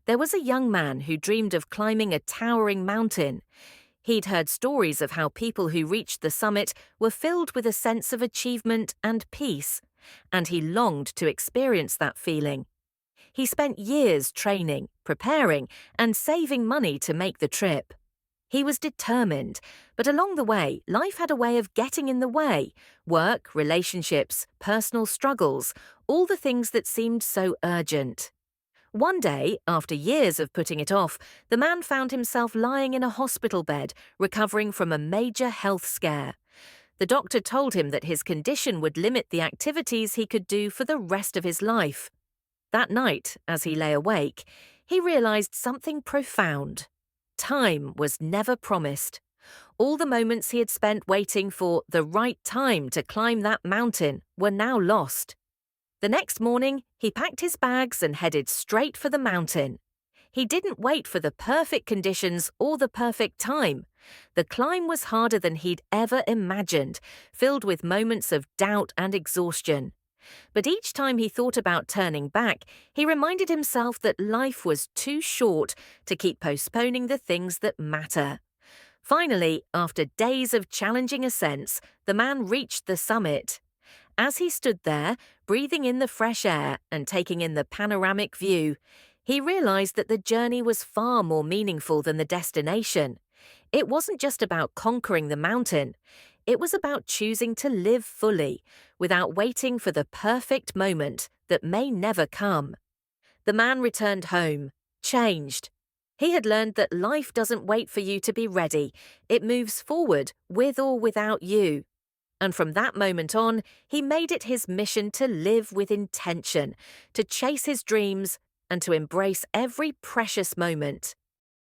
There was a young man who dreamed of climbing a towering mountain. He'd heard stories of how people who reached the summit were filled with a sense of achievement and peace, and he longed to experience that feeling. He spent years training, preparing, and saving money to make the trip. He was determined, but along the way, life had a way of getting in the way. Work, relationships, personal struggles, all the things that seemed so urgent. One day, after years of putting it off, the man found himself lying in a hospital bed, recovering from a major health scare. The doctor told him that his condition would limit the activities he could do for the rest of his life. That night, as he lay awake, he realized something profound. Time was never promised. All the moments he had spent waiting for the right time to climb that mountain were now lost. The next morning, he packed his bags and headed straight for the mountain. He didn't wait for the perfect conditions or the perfect time. The climb was harder than he'd ever imagined, filled with moments of doubt and exhaustion. But each time he thought about turning back, he reminded himself that life was too short to keep postponing the things that matter. Finally, after days of challenging ascents, the man reached the summit. As he stood there, breathing in the fresh air and taking in the panoramic view, he realized that the journey was far more meaningful than the destination. It wasn't just about conquering the mountain. It was about choosing to live fully, without waiting for the perfect moment that may never come. The man returned home, changed. He had learned that life doesn't wait for you to be ready. It moves forward, with or without you. And from that moment on, he made it his mission to live with intention, to chase his dreams, and to embrace every precious moment.